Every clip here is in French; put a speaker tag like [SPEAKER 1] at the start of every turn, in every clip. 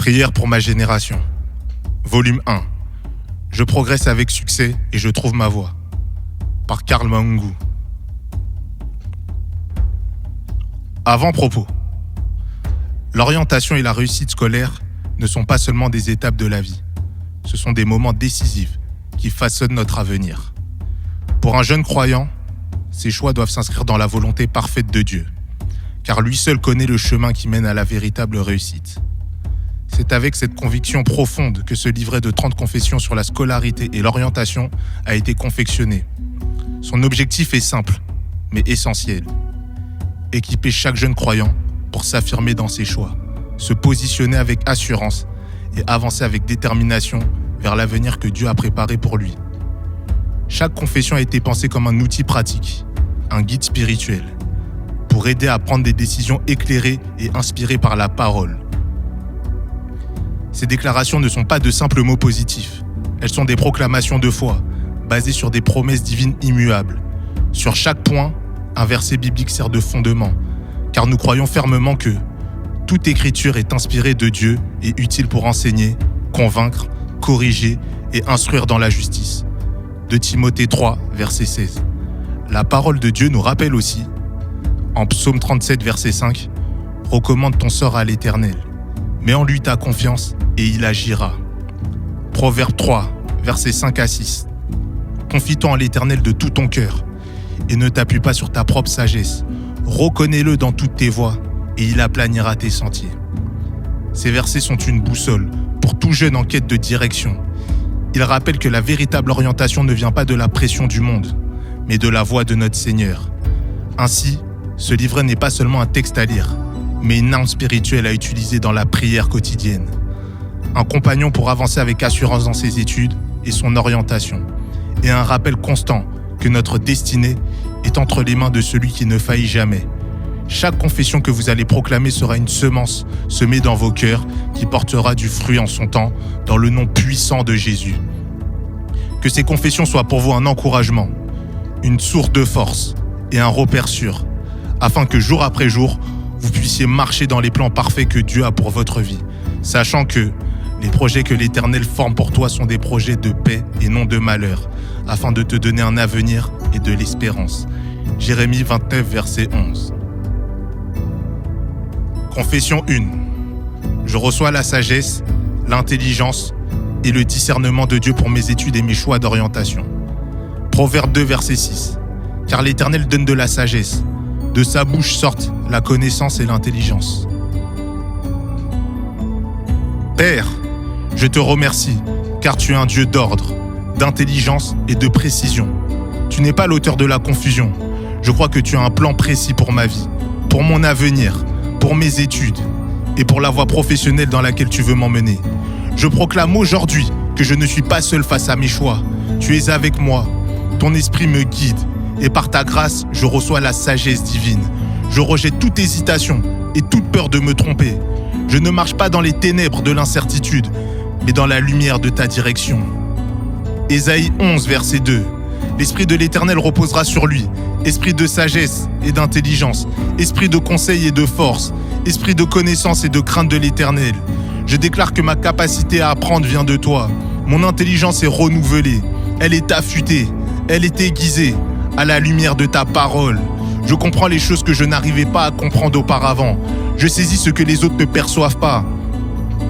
[SPEAKER 1] Prière pour ma génération. Volume 1. Je progresse avec succès et je trouve ma voie. Par Karl Maungu. Avant-propos. L'orientation et la réussite scolaire ne sont pas seulement des étapes de la vie. Ce sont des moments décisifs qui façonnent notre avenir. Pour un jeune croyant, ses choix doivent s'inscrire dans la volonté parfaite de Dieu, car lui seul connaît le chemin qui mène à la véritable réussite. C'est avec cette conviction profonde que ce livret de 30 confessions sur la scolarité et l'orientation a été confectionné. Son objectif est simple, mais essentiel. Équiper chaque jeune croyant pour s'affirmer dans ses choix, se positionner avec assurance et avancer avec détermination vers l'avenir que Dieu a préparé pour lui. Chaque confession a été pensée comme un outil pratique, un guide spirituel, pour aider à prendre des décisions éclairées et inspirées par la parole. Ces déclarations ne sont pas de simples mots positifs. Elles sont des proclamations de foi, basées sur des promesses divines immuables. Sur chaque point, un verset biblique sert de fondement, car nous croyons fermement que toute écriture est inspirée de Dieu et utile pour enseigner, convaincre, corriger et instruire dans la justice. De Timothée 3, verset 16. La parole de Dieu nous rappelle aussi, en Psaume 37, verset 5, « Recommande ton sort à l'Éternel. Mets en lui ta confiance et il agira. » Proverbe 3, versets 5 à 6. « Confie-toi en l'Éternel de tout ton cœur et ne t'appuie pas sur ta propre sagesse. Reconnais-le dans toutes tes voies et il aplanira tes sentiers. » Ces versets sont une boussole pour tout jeune en quête de direction. Ils rappellent que la véritable orientation ne vient pas de la pression du monde, mais de la voix de notre Seigneur. Ainsi, ce livret n'est pas seulement un texte à lire, mais une arme spirituelle à utiliser dans la prière quotidienne. Un compagnon pour avancer avec assurance dans ses études et son orientation. Et un rappel constant que notre destinée est entre les mains de celui qui ne faillit jamais. Chaque confession que vous allez proclamer sera une semence semée dans vos cœurs qui portera du fruit en son temps dans le nom puissant de Jésus. Que ces confessions soient pour vous un encouragement, une source de force et un repère sûr, afin que jour après jour, vous puissiez marcher dans les plans parfaits que Dieu a pour votre vie, sachant que les projets que l'Éternel forme pour toi sont des projets de paix et non de malheur, afin de te donner un avenir et de l'espérance. Jérémie 29, verset 11. Confession 1. Je reçois la sagesse, l'intelligence et le discernement de Dieu pour mes études et mes choix d'orientation. Proverbe 2, verset 6. Car l'Éternel donne de la sagesse. De sa bouche sortent la connaissance et l'intelligence. Père, je te remercie, car tu es un Dieu d'ordre, d'intelligence et de précision. Tu n'es pas l'auteur de la confusion. Je crois que tu as un plan précis pour ma vie, pour mon avenir, pour mes études et pour la voie professionnelle dans laquelle tu veux m'emmener. Je proclame aujourd'hui que je ne suis pas seul face à mes choix. Tu es avec moi. Ton esprit me guide. Et par ta grâce, je reçois la sagesse divine. Je rejette toute hésitation et toute peur de me tromper. Je ne marche pas dans les ténèbres de l'incertitude, mais dans la lumière de ta direction. Ésaïe 11, verset 2. L'Esprit de l'Éternel reposera sur lui, esprit de sagesse et d'intelligence, esprit de conseil et de force, esprit de connaissance et de crainte de l'Éternel. Je déclare que ma capacité à apprendre vient de toi. Mon intelligence est renouvelée, elle est affûtée, elle est aiguisée à la lumière de ta parole. Je comprends les choses que je n'arrivais pas à comprendre auparavant. Je saisis ce que les autres ne perçoivent pas.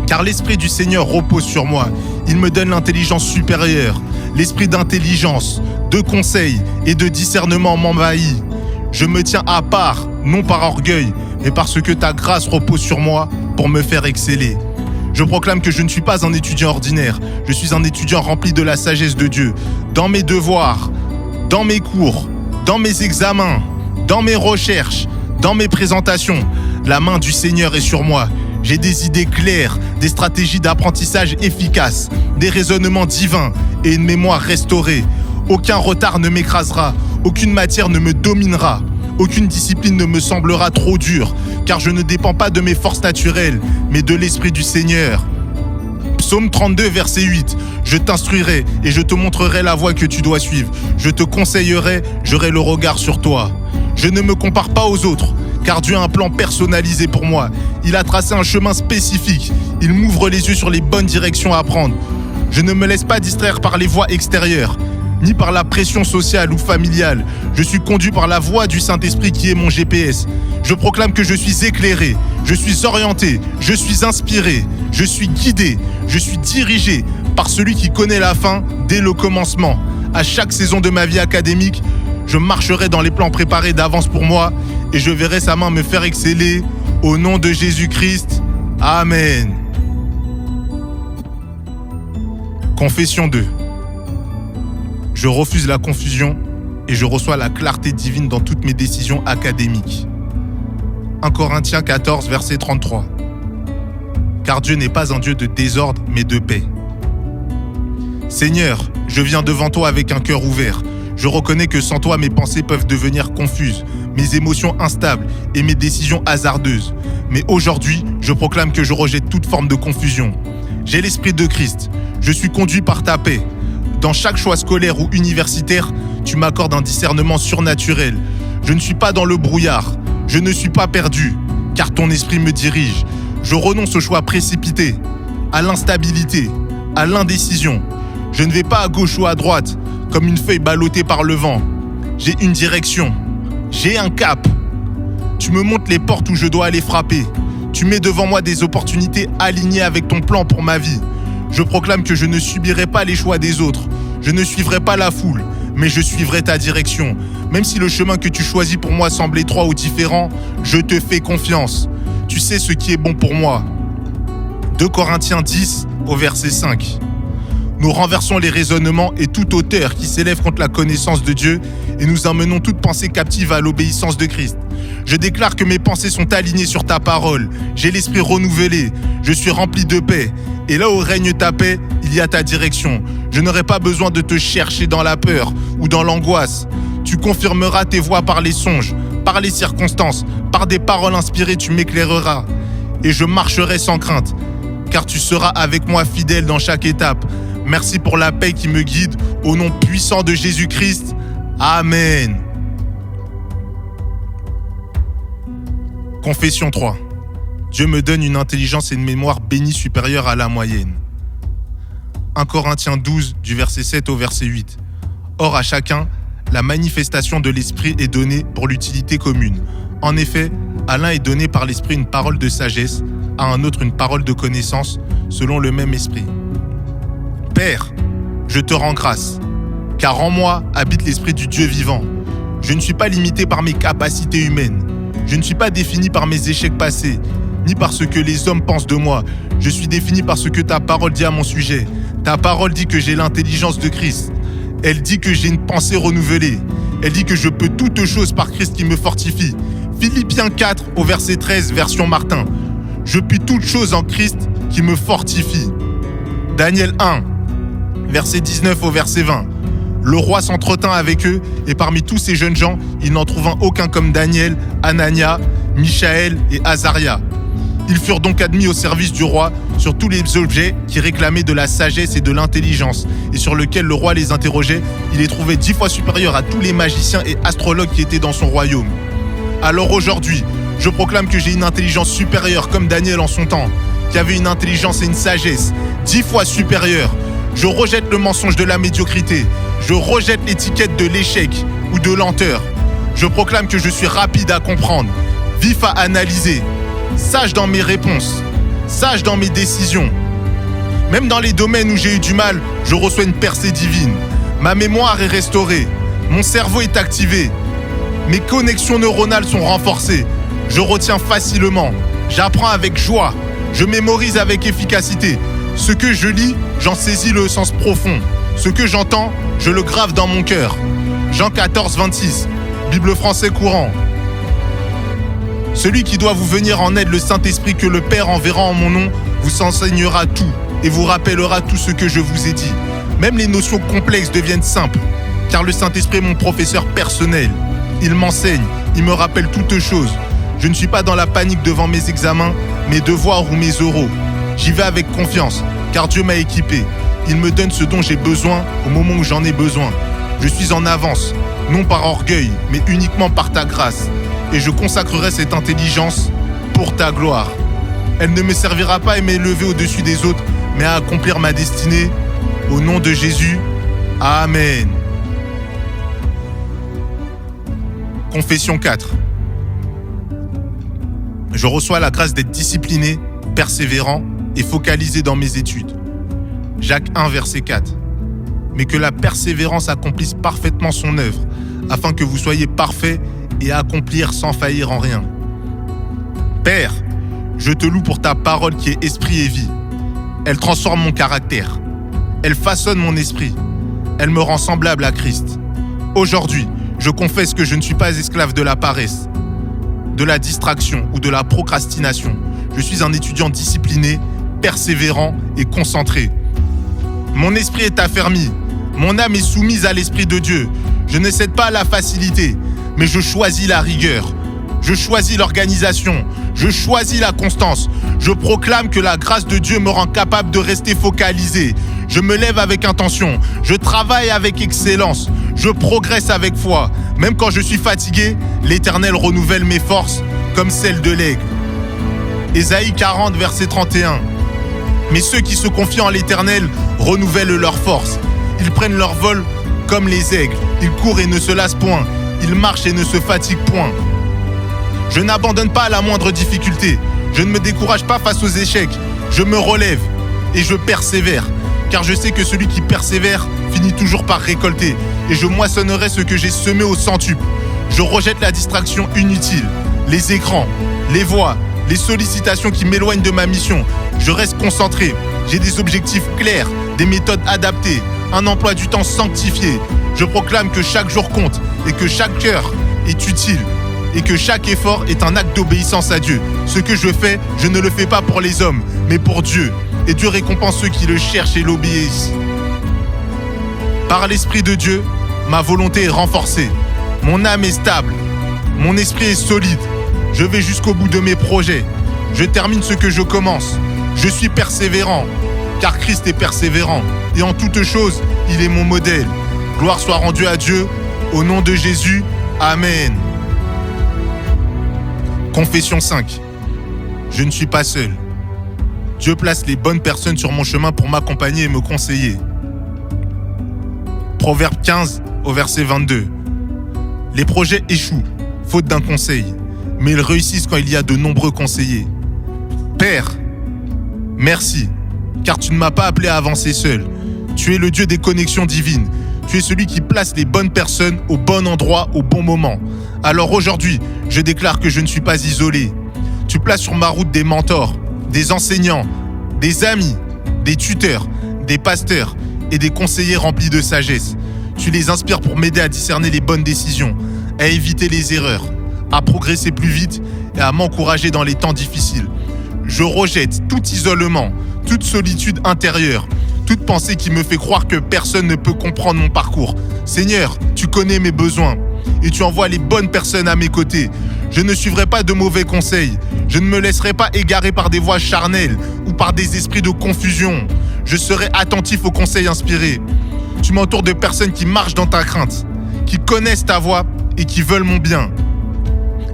[SPEAKER 1] Car l'Esprit du Seigneur repose sur moi. Il me donne l'intelligence supérieure. L'esprit d'intelligence, de conseil et de discernement m'envahit. Je me tiens à part, non par orgueil, mais parce que ta grâce repose sur moi pour me faire exceller. Je proclame que je ne suis pas un étudiant ordinaire. Je suis un étudiant rempli de la sagesse de Dieu. Dans mes devoirs, dans mes cours, dans mes examens, dans mes recherches, dans mes présentations, la main du Seigneur est sur moi. J'ai des idées claires, des stratégies d'apprentissage efficaces, des raisonnements divins et une mémoire restaurée. Aucun retard ne m'écrasera, aucune matière ne me dominera, aucune discipline ne me semblera trop dure, car je ne dépends pas de mes forces naturelles, mais de l'Esprit du Seigneur. Psaume 32, verset 8. Je t'instruirai et je te montrerai la voie que tu dois suivre. Je te conseillerai, j'aurai le regard sur toi. Je ne me compare pas aux autres, car Dieu a un plan personnalisé pour moi. Il a tracé un chemin spécifique. Il m'ouvre les yeux sur les bonnes directions à prendre. Je ne me laisse pas distraire par les voies extérieures, ni par la pression sociale ou familiale. Je suis conduit par la voix du Saint-Esprit qui est mon GPS. Je proclame que je suis éclairé, je suis orienté, je suis inspiré, je suis guidé, je suis dirigé par celui qui connaît la fin dès le commencement. À chaque saison de ma vie académique, je marcherai dans les plans préparés d'avance pour moi et je verrai sa main me faire exceller. Au nom de Jésus-Christ, Amen. Confession 2. Je refuse la confusion et je reçois la clarté divine dans toutes mes décisions académiques. 1 Corinthiens 14, verset 33. Car Dieu n'est pas un Dieu de désordre, mais de paix. Seigneur, je viens devant toi avec un cœur ouvert. Je reconnais que sans toi, mes pensées peuvent devenir confuses, mes émotions instables et mes décisions hasardeuses. Mais aujourd'hui, je proclame que je rejette toute forme de confusion. J'ai l'esprit de Christ. Je suis conduit par ta paix. Dans chaque choix scolaire ou universitaire, tu m'accordes un discernement surnaturel. Je ne suis pas dans le brouillard. Je ne suis pas perdu, car ton esprit me dirige. Je renonce aux choix précipités, à l'instabilité, à l'indécision. Je ne vais pas à gauche ou à droite, comme une feuille ballottée par le vent. J'ai une direction, j'ai un cap. Tu me montres les portes où je dois aller frapper. Tu mets devant moi des opportunités alignées avec ton plan pour ma vie. Je proclame que je ne subirai pas les choix des autres. Je ne suivrai pas la foule, mais je suivrai ta direction. Même si le chemin que tu choisis pour moi semble étroit ou différent, je te fais confiance. Tu sais ce qui est bon pour moi. 2 Corinthiens 10 au verset 5. Nous renversons les raisonnements et toute hauteur qui s'élève contre la connaissance de Dieu et nous emmenons toute pensée captive à l'obéissance de Christ. Je déclare que mes pensées sont alignées sur ta parole. J'ai l'esprit renouvelé. Je suis rempli de paix. Et là où règne ta paix, il y a ta direction. Je n'aurai pas besoin de te chercher dans la peur ou dans l'angoisse. Tu confirmeras tes voies par les songes, par les circonstances, par des paroles inspirées, tu m'éclaireras. Et je marcherai sans crainte, car tu seras avec moi fidèle dans chaque étape. Merci pour la paix qui me guide. Au nom puissant de Jésus-Christ. Amen. Confession 3. Dieu me donne une intelligence et une mémoire bénie supérieure à la moyenne. 1 Corinthiens 12, du verset 7 au verset 8. Or, à chacun, la manifestation de l'Esprit est donnée pour l'utilité commune. En effet, à l'un est donné par l'Esprit une parole de sagesse, à un autre une parole de connaissance, selon le même Esprit. Père, je te rends grâce, car en moi habite l'Esprit du Dieu vivant. Je ne suis pas limité par mes capacités humaines. Je ne suis pas défini par mes échecs passés, ni par ce que les hommes pensent de moi. Je suis défini par ce que ta parole dit à mon sujet. Ta parole dit que j'ai l'intelligence de Christ. Elle dit que j'ai une pensée renouvelée. Elle dit que je peux toutes choses par Christ qui me fortifie. Philippiens 4 au verset 13, version Martin. Je puis toutes choses en Christ qui me fortifie. Daniel 1, verset 19 au verset 20. Le roi s'entretint avec eux, et parmi tous ces jeunes gens, il n'en trouva aucun comme Daniel, Anania, Michaël et Azaria. Ils furent donc admis au service du roi sur tous les objets qui réclamaient de la sagesse et de l'intelligence, et sur lesquels le roi les interrogeait. Il les trouvait 10 fois supérieurs à tous les magiciens et astrologues qui étaient dans son royaume. Alors aujourd'hui, je proclame que j'ai une intelligence supérieure comme Daniel en son temps, qui avait une intelligence et une sagesse 10 fois supérieures. Je rejette le mensonge de la médiocrité. Je rejette l'étiquette de l'échec ou de lenteur. Je proclame que je suis rapide à comprendre, vif à analyser, sage dans mes réponses, sage dans mes décisions. Même dans les domaines où j'ai eu du mal, je reçois une percée divine. Ma mémoire est restaurée, mon cerveau est activé, mes connexions neuronales sont renforcées. Je retiens facilement, j'apprends avec joie, je mémorise avec efficacité. Ce que je lis, j'en saisis le sens profond. Ce que j'entends, je le grave dans mon cœur. Jean 14, 26, Bible français courant. Celui qui doit vous venir en aide, le Saint-Esprit que le Père enverra en mon nom, vous enseignera tout et vous rappellera tout ce que je vous ai dit. Même les notions complexes deviennent simples, car le Saint-Esprit est mon professeur personnel. Il m'enseigne, il me rappelle toutes choses. Je ne suis pas dans la panique devant mes examens, mes devoirs ou mes oraux. J'y vais avec confiance, car Dieu m'a équipé. Il me donne ce dont j'ai besoin au moment où j'en ai besoin. Je suis en avance, non par orgueil, mais uniquement par ta grâce. et je consacrerai cette intelligence pour ta gloire. Elle ne me servira pas à m'élever au-dessus des autres, mais à accomplir ma destinée. Au nom de Jésus, Amen. Confession 4. Je reçois la grâce d'être discipliné, persévérant et focalisé dans mes études. Jacques 1, verset 4. Mais que la persévérance accomplisse parfaitement son œuvre, afin que vous soyez parfaits et à accomplir sans faillir en rien. Père, je te loue pour ta parole qui est esprit et vie. Elle transforme mon caractère. Elle façonne mon esprit. Elle me rend semblable à Christ. Aujourd'hui, je confesse que je ne suis pas esclave de la paresse, de la distraction ou de la procrastination. Je suis un étudiant discipliné, persévérant et concentré. Mon esprit est affermi. Mon âme est soumise à l'Esprit de Dieu. Je ne cède pas à la facilité, mais je choisis la rigueur. Je choisis l'organisation. Je choisis la constance. Je proclame que la grâce de Dieu me rend capable de rester focalisé. Je me lève avec intention. Je travaille avec excellence. Je progresse avec foi. Même quand je suis fatigué, l'Éternel renouvelle mes forces comme celles de l'aigle. Ésaïe 40, verset 31. Mais ceux qui se confient en l'Éternel renouvellent leurs forces. Ils prennent leur vol comme les aigles. Ils courent et ne se lassent point. Ils marchent et ne se fatiguent point. Je n'abandonne pas à la moindre difficulté. Je ne me décourage pas face aux échecs. Je me relève et je persévère. Car je sais que celui qui persévère finit toujours par récolter. Et je moissonnerai ce que j'ai semé au centuple. Je rejette la distraction inutile, les écrans, les voix, les sollicitations qui m'éloignent de ma mission. Je reste concentré. J'ai des objectifs clairs, des méthodes adaptées, un emploi du temps sanctifié. Je proclame que chaque jour compte et que chaque heure est utile. Et que chaque effort est un acte d'obéissance à Dieu. Ce que je fais, je ne le fais pas pour les hommes, mais pour Dieu. Et Dieu récompense ceux qui le cherchent et l'obéissent. Par l'Esprit de Dieu, ma volonté est renforcée. Mon âme est stable. Mon esprit est solide. Je vais jusqu'au bout de mes projets. Je termine ce que je commence. Je suis persévérant, car Christ est persévérant. Et en toutes choses, il est mon modèle. Gloire soit rendue à Dieu. Au nom de Jésus, Amen. Confession 5. Je ne suis pas seul. Dieu place les bonnes personnes sur mon chemin pour m'accompagner et me conseiller. Proverbe 15 au verset 22. Les projets échouent, faute d'un conseil, mais ils réussissent quand il y a de nombreux conseillers. Père, merci, car tu ne m'as pas appelé à avancer seul. Tu es le Dieu des connexions divines. Tu es celui qui place les bonnes personnes au bon endroit au bon moment. Alors aujourd'hui, je déclare que je ne suis pas isolé. Tu places sur ma route des mentors, des enseignants, des amis, des tuteurs, des pasteurs et des conseillers remplis de sagesse. Tu les inspires pour m'aider à discerner les bonnes décisions, à éviter les erreurs, à progresser plus vite et à m'encourager dans les temps difficiles. Je rejette tout isolement, toute solitude intérieure, toute pensée qui me fait croire que personne ne peut comprendre mon parcours. Seigneur, tu connais mes besoins et tu envoies les bonnes personnes à mes côtés. Je ne suivrai pas de mauvais conseils. Je ne me laisserai pas égarer par des voix charnelles ou par des esprits de confusion. Je serai attentif aux conseils inspirés. Tu m'entoures de personnes qui marchent dans ta crainte, qui connaissent ta voix et qui veulent mon bien.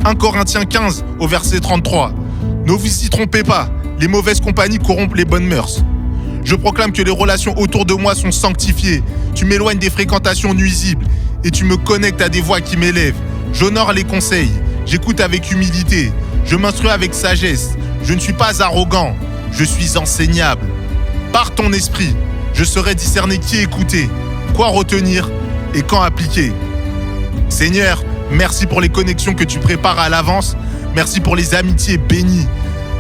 [SPEAKER 1] 1 Corinthiens 15 au verset 33. Ne vous y trompez pas, les mauvaises compagnies corrompent les bonnes mœurs. Je proclame que les relations autour de moi sont sanctifiées. Tu m'éloignes des fréquentations nuisibles et tu me connectes à des voix qui m'élèvent. J'honore les conseils, j'écoute avec humilité, je m'instruis avec sagesse. Je ne suis pas arrogant, je suis enseignable. Par ton esprit, je saurai discerner qui écouter, quoi retenir et quand appliquer. Seigneur, merci pour les connexions que tu prépares à l'avance. Merci pour les amitiés bénies,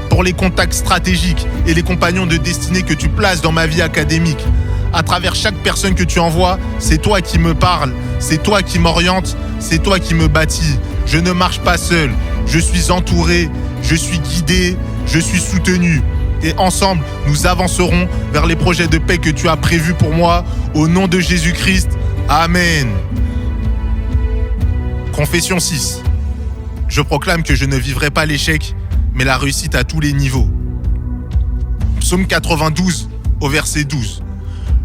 [SPEAKER 1] pour les contacts stratégiques et les compagnons de destinée que tu places dans ma vie académique. À travers chaque personne que tu envoies, c'est toi qui me parles, c'est toi qui m'orientes, c'est toi qui me bâtis. Je ne marche pas seul, je suis entouré, je suis guidé, je suis soutenu. Et ensemble, nous avancerons vers les projets de paix que tu as prévus pour moi. Au nom de Jésus-Christ, Amen. Confession 6. Je proclame que je ne vivrai pas l'échec, mais la réussite à tous les niveaux. Psaume 92, au verset 12.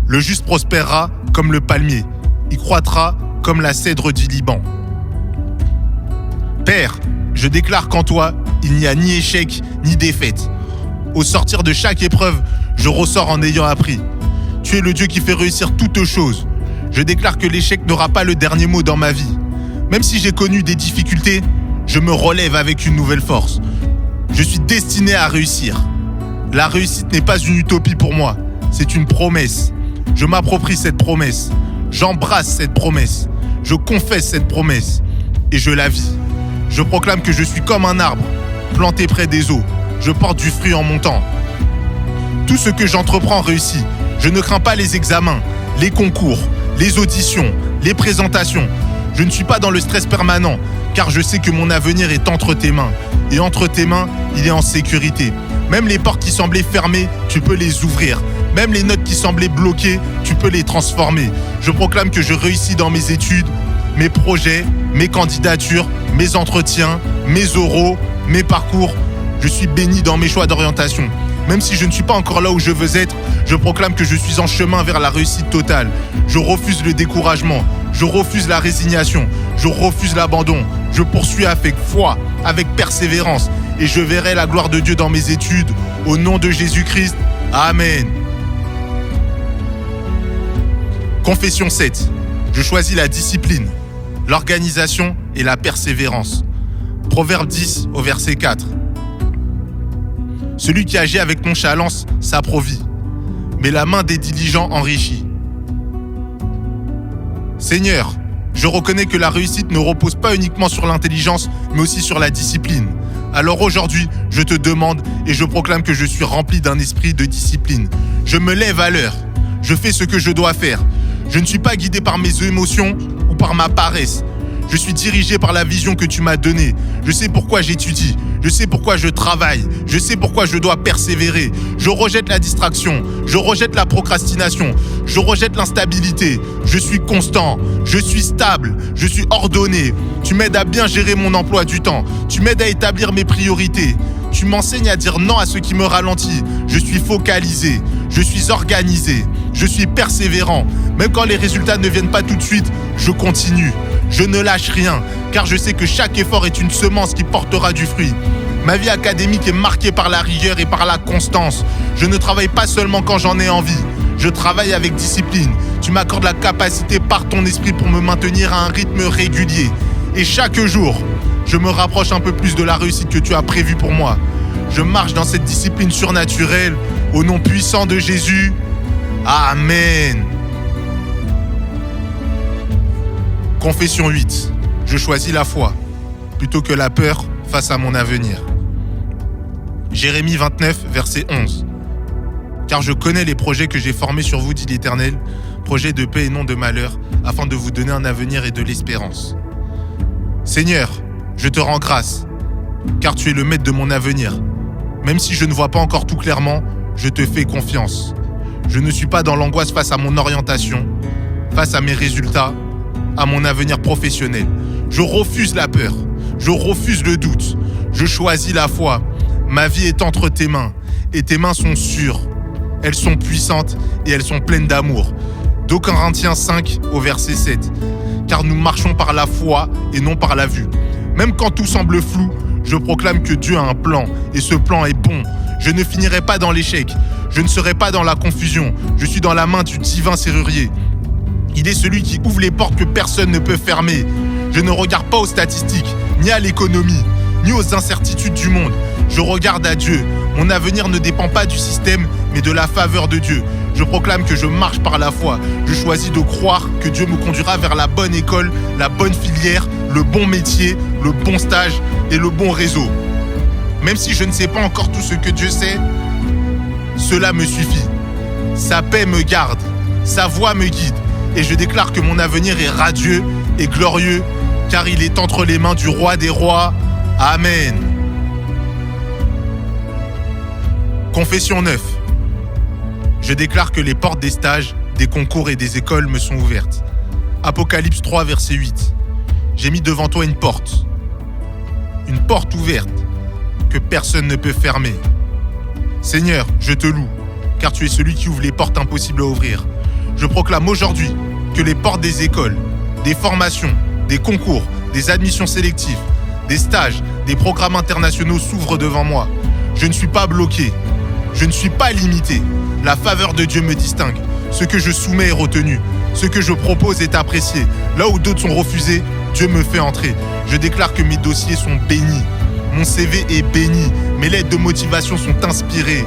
[SPEAKER 1] Le juste prospérera comme le palmier, il croîtra comme la cèdre du Liban. Père, Je déclare qu'en toi, il n'y a ni échec ni défaite. Au sortir de chaque épreuve, je ressors en ayant appris. Tu es le Dieu qui fait réussir toutes choses. Je déclare que l'échec n'aura pas le dernier mot dans ma vie. Même si j'ai connu des difficultés, je me relève avec une nouvelle force. Je suis destiné à réussir. La réussite n'est pas une utopie pour moi, c'est une promesse. Je m'approprie cette promesse. J'embrasse cette promesse. Je confesse cette promesse. Et je la vis. Je proclame que je suis comme un arbre, planté près des eaux. Je porte du fruit en montant. Tout ce que j'entreprends réussit. Je ne crains pas les examens, les concours, les auditions, les présentations. Je ne suis pas dans le stress permanent, car je sais que mon avenir est entre tes mains. Et entre tes mains, il est en sécurité. Même les portes qui semblaient fermées, tu peux les ouvrir. Même les notes qui semblaient bloquées, tu peux les transformer. Je proclame que je réussis dans mes études, mes projets, mes candidatures, mes entretiens, mes oraux, mes parcours. Je suis béni dans mes choix d'orientation. Même si je ne suis pas encore là où je veux être, je proclame que je suis en chemin vers la réussite totale. Je refuse le découragement, je refuse la résignation, je refuse l'abandon. Je poursuis avec foi, avec persévérance, et je verrai la gloire de Dieu dans mes études. Au nom de Jésus-Christ, Amen. Confession 7. Je choisis la discipline, l'organisation et la persévérance. Proverbe 10 au verset 4. Celui qui agit avec nonchalance s'approvit, mais la main des diligents enrichit. Seigneur, je reconnais que la réussite ne repose pas uniquement sur l'intelligence, mais aussi sur la discipline. Alors aujourd'hui, je te demande et je proclame que je suis rempli d'un esprit de discipline. Je me lève à l'heure, je fais ce que je dois faire. Je ne suis pas guidé par mes émotions ou par ma paresse. Je suis dirigé par la vision que tu m'as donnée. Je sais pourquoi j'étudie. Je sais pourquoi je travaille. Je sais pourquoi je dois persévérer. Je rejette la distraction. Je rejette la procrastination. Je rejette l'instabilité. Je suis constant. Je suis stable. Je suis ordonné. Tu m'aides à bien gérer mon emploi du temps. Tu m'aides à établir mes priorités. Tu m'enseignes à dire non à ce qui me ralentit. Je suis focalisé. Je suis organisé. Je suis persévérant. Même quand les résultats ne viennent pas tout de suite, je continue. Je ne lâche rien, car je sais que chaque effort est une semence qui portera du fruit. Ma vie académique est marquée par la rigueur et par la constance. Je ne travaille pas seulement quand j'en ai envie. Je travaille avec discipline. Tu m'accordes la capacité par ton esprit pour me maintenir à un rythme régulier. Et chaque jour, je me rapproche un peu plus de la réussite que tu as prévue pour moi. Je marche dans cette discipline surnaturelle. Au nom puissant de Jésus. Amen. Confession 8. Je choisis la foi plutôt que la peur face à mon avenir. Jérémie 29, verset 11. Car je connais les projets que j'ai formés sur vous, dit l'Éternel, projets de paix et non de malheur, afin de vous donner un avenir et de l'espérance. Seigneur, je te rends grâce, car tu es le maître de mon avenir. Même si je ne vois pas encore tout clairement, je te fais confiance. Je ne suis pas dans l'angoisse face à mon orientation, face à mes résultats, à mon avenir professionnel. Je refuse la peur, je refuse le doute, je choisis la foi. Ma vie est entre tes mains et tes mains sont sûres. Elles sont puissantes et elles sont pleines d'amour. 2 Corinthiens 5 au verset 7. Car nous marchons par la foi et non par la vue. Même quand tout semble flou, je proclame que Dieu a un plan et ce plan est bon. Je ne finirai pas dans l'échec, je ne serai pas dans la confusion. Je suis dans la main du divin serrurier. Il est celui qui ouvre les portes que personne ne peut fermer. Je ne regarde pas aux statistiques, ni à l'économie, ni aux incertitudes du monde. Je regarde à Dieu. Mon avenir ne dépend pas du système, mais de la faveur de Dieu. Je proclame que je marche par la foi. Je choisis de croire que Dieu me conduira vers la bonne école, la bonne filière, le bon métier, le bon stage et le bon réseau. Même si je ne sais pas encore tout ce que Dieu sait, cela me suffit. Sa paix me garde, sa voix me guide. Et je déclare que mon avenir est radieux et glorieux, car il est entre les mains du roi des rois. Amen. Confession 9. Je déclare que les portes des stages, des concours et des écoles me sont ouvertes. Apocalypse 3, verset 8. J'ai mis devant toi une porte ouverte, que personne ne peut fermer. Seigneur, je te loue, car tu es celui qui ouvre les portes impossibles à ouvrir. Je proclame aujourd'hui que les portes des écoles, des formations, des concours, des admissions sélectives, Des stages, des programmes internationaux s'ouvrent devant moi. Je ne suis pas bloqué. Je ne suis pas limité. La faveur de Dieu me distingue. Ce que je soumets est retenu. Ce que je propose est apprécié. Là où d'autres sont refusés, Dieu me fait entrer. Je déclare que mes dossiers sont bénis. Mon CV est béni. Mes lettres de motivation sont inspirées.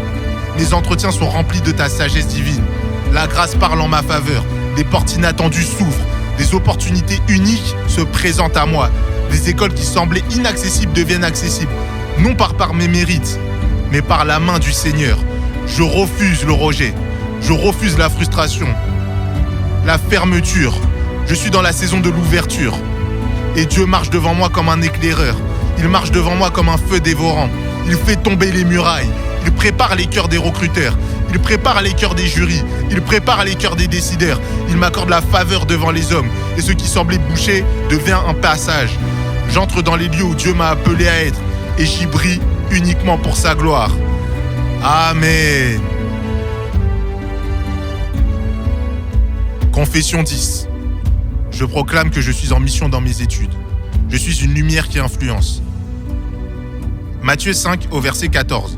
[SPEAKER 1] Mes entretiens sont remplis de ta sagesse divine. La grâce parle en ma faveur. Des portes inattendues s'ouvrent. Des opportunités uniques se présentent à moi. Des écoles qui semblaient inaccessibles deviennent accessibles. Non par mes mérites, mais par la main du Seigneur. Je refuse le rejet. Je refuse la frustration. La fermeture. Je suis dans la saison de l'ouverture. Et Dieu marche devant moi comme un éclaireur. Il marche devant moi comme un feu dévorant. Il fait tomber les murailles. Il prépare les cœurs des recruteurs. Il prépare les cœurs des jurys. Il prépare les cœurs des décideurs. Il m'accorde la faveur devant les hommes. Et ce qui semblait bouché devient un passage. J'entre dans les lieux où Dieu m'a appelé à être. Et j'y brille uniquement pour sa gloire. Amen. Confession 10. Je proclame que je suis en mission dans mes études. Je suis une lumière qui influence. Matthieu 5 au verset 14.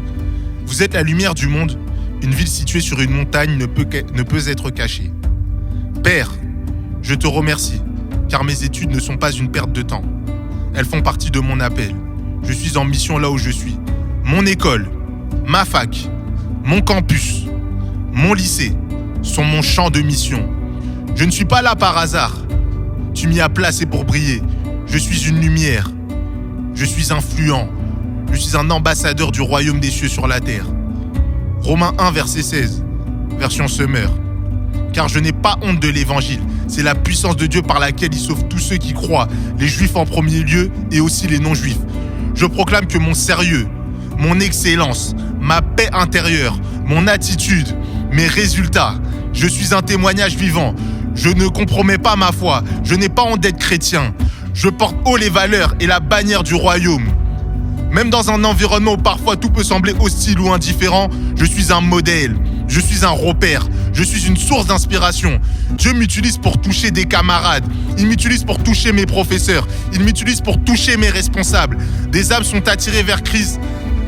[SPEAKER 1] Vous êtes la lumière du monde. Une ville située sur une montagne ne peut être cachée. Père, je te remercie, car mes études ne sont pas une perte de temps. Elles font partie de mon appel. Je suis en mission là où je suis. Mon école, ma fac, mon campus, mon lycée sont mon champ de mission. Je ne suis pas là par hasard. Tu m'y as placé pour briller. Je suis une lumière. Je suis influent. Je suis un ambassadeur du royaume des cieux sur la terre. Romains 1, verset 16, version Summer. Car je n'ai pas honte de l'évangile. C'est la puissance de Dieu par laquelle il sauve tous ceux qui croient, les juifs en premier lieu et aussi les non-juifs. Je proclame que mon sérieux, mon excellence, ma paix intérieure, mon attitude, mes résultats, je suis un témoignage vivant. Je ne compromets pas ma foi. Je n'ai pas honte d'être chrétien. Je porte haut les valeurs et la bannière du royaume. Même dans un environnement où parfois tout peut sembler hostile ou indifférent, je suis un modèle, je suis un repère, je suis une source d'inspiration. Dieu m'utilise pour toucher des camarades, il m'utilise pour toucher mes professeurs, il m'utilise pour toucher mes responsables. Des âmes sont attirées vers Christ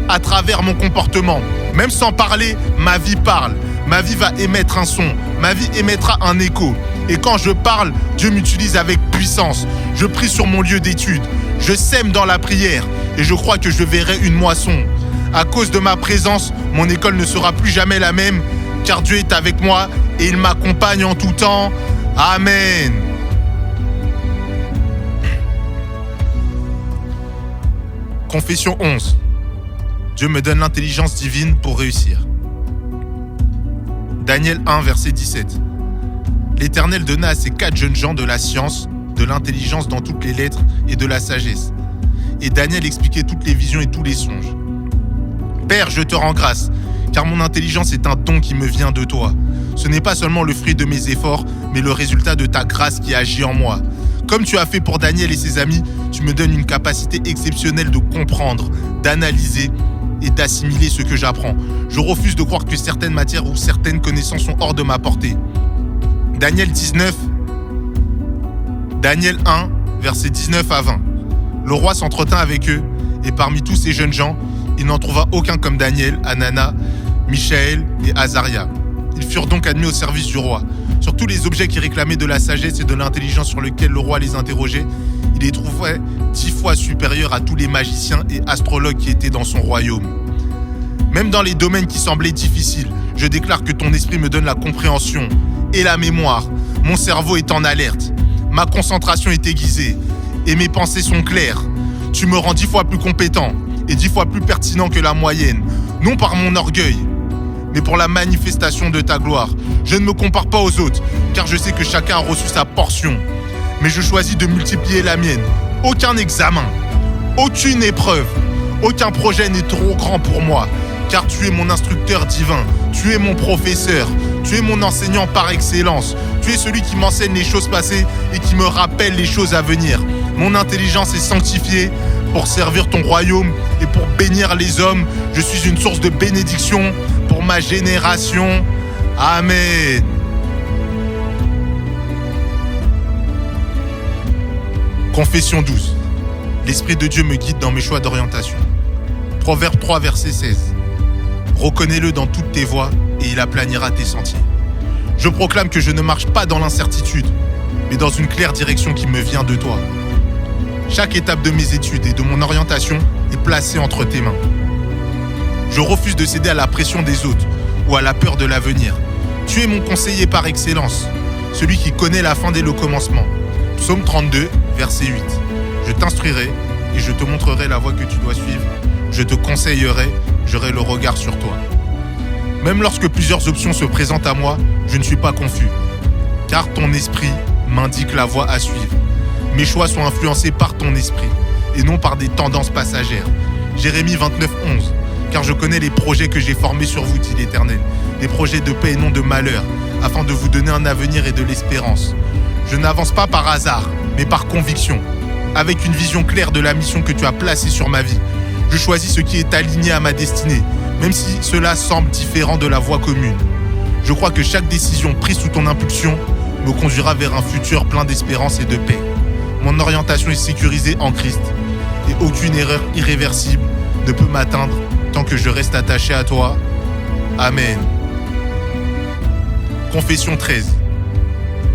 [SPEAKER 1] à travers mon comportement. Même sans parler, ma vie parle. Ma vie va émettre un son, ma vie émettra un écho. Et quand je parle, Dieu m'utilise avec puissance. Je prie sur mon lieu d'étude, je sème dans la prière et je crois que je verrai une moisson. À cause de ma présence, mon école ne sera plus jamais la même, car Dieu est avec moi et il m'accompagne en tout temps. Amen. Confession 11. Dieu me donne l'intelligence divine pour réussir. Daniel 1, verset 17. L'Éternel donna à ces 4 jeunes gens de la science, de l'intelligence dans toutes les lettres et de la sagesse. Et Daniel expliquait toutes les visions et tous les songes. Père, je te rends grâce, car mon intelligence est un don qui me vient de toi. Ce n'est pas seulement le fruit de mes efforts, mais le résultat de ta grâce qui agit en moi. Comme tu as fait pour Daniel et ses amis, tu me donnes une capacité exceptionnelle de comprendre, d'analyser et d'assimiler ce que j'apprends. Je refuse de croire que certaines matières ou certaines connaissances sont hors de ma portée. Daniel 1, versets 19 à 20. Le roi s'entretint avec eux, et parmi tous ces jeunes gens, il n'en trouva aucun comme Daniel, Hanana, Michaël et Azaria. Ils furent donc admis au service du roi. Sur tous les objets qui réclamaient de la sagesse et de l'intelligence sur lesquels le roi les interrogeait, il les trouvait 10 fois supérieurs à tous les magiciens et astrologues qui étaient dans son royaume. Même dans les domaines qui semblaient difficiles, je déclare que ton esprit me donne la compréhension et la mémoire. Mon cerveau est en alerte, ma concentration est aiguisée et mes pensées sont claires. Tu me rends 10 fois plus compétent et 10 fois plus pertinent que la moyenne, non par mon orgueil, mais pour la manifestation de ta gloire. Je ne me compare pas aux autres, car je sais que chacun a reçu sa portion. Mais je choisis de multiplier la mienne. Aucun examen, aucune épreuve, aucun projet n'est trop grand pour moi, car tu es mon instructeur divin, tu es mon professeur, tu es mon enseignant par excellence, tu es celui qui m'enseigne les choses passées et qui me rappelle les choses à venir. Mon intelligence est sanctifiée pour servir ton royaume et pour bénir les hommes. Je suis une source de bénédiction pour ma génération. Amen. Confession 12. L'Esprit de Dieu me guide dans mes choix d'orientation. Proverbe 3, verset 16. Reconnais-le dans toutes tes voies et il aplanira tes sentiers. Je proclame que je ne marche pas dans l'incertitude, mais dans une claire direction qui me vient de toi. Chaque étape de mes études et de mon orientation est placée entre tes mains. Je refuse de céder à la pression des autres ou à la peur de l'avenir. Tu es mon conseiller par excellence, celui qui connaît la fin dès le commencement. Psaume 32, verset 8. Je t'instruirai et je te montrerai la voie que tu dois suivre. Je te conseillerai, j'aurai le regard sur toi. Même lorsque plusieurs options se présentent à moi, je ne suis pas confus, car ton esprit m'indique la voie à suivre. Mes choix sont influencés par ton esprit et non par des tendances passagères. Jérémie 29, 11. Car je connais les projets que j'ai formés sur vous, dit l'Éternel, des projets de paix et non de malheur, afin de vous donner un avenir et de l'espérance. Je n'avance pas par hasard, mais par conviction, avec une vision claire de la mission que tu as placée sur ma vie. Je choisis ce qui est aligné à ma destinée, même si cela semble différent de la voie commune. Je crois que chaque décision prise sous ton impulsion me conduira vers un futur plein d'espérance et de paix. Mon orientation est sécurisée en Christ, et aucune erreur irréversible ne peut m'atteindre tant que je reste attaché à toi. Amen. Confession 13.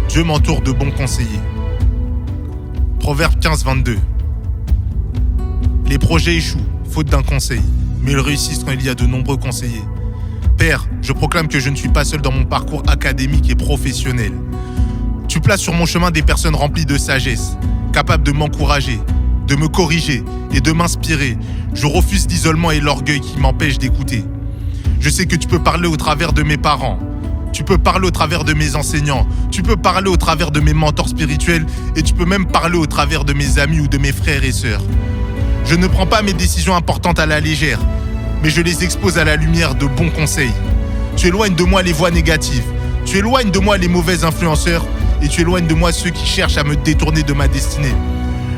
[SPEAKER 1] Dieu m'entoure de bons conseillers. Proverbe 15, 22. Les projets échouent, faute d'un conseil, mais ils réussissent quand il y a de nombreux conseillers. Père, je proclame que je ne suis pas seul dans mon parcours académique et professionnel. Tu places sur mon chemin des personnes remplies de sagesse, capables de m'encourager, de me corriger et de m'inspirer. Je refuse l'isolement et l'orgueil qui m'empêchent d'écouter. Je sais que tu peux parler au travers de mes parents, tu peux parler au travers de mes enseignants, tu peux parler au travers de mes mentors spirituels et tu peux même parler au travers de mes amis ou de mes frères et sœurs. Je ne prends pas mes décisions importantes à la légère, mais je les expose à la lumière de bons conseils. Tu éloignes de moi les voix négatives, tu éloignes de moi les mauvais influenceurs et tu éloignes de moi ceux qui cherchent à me détourner de ma destinée.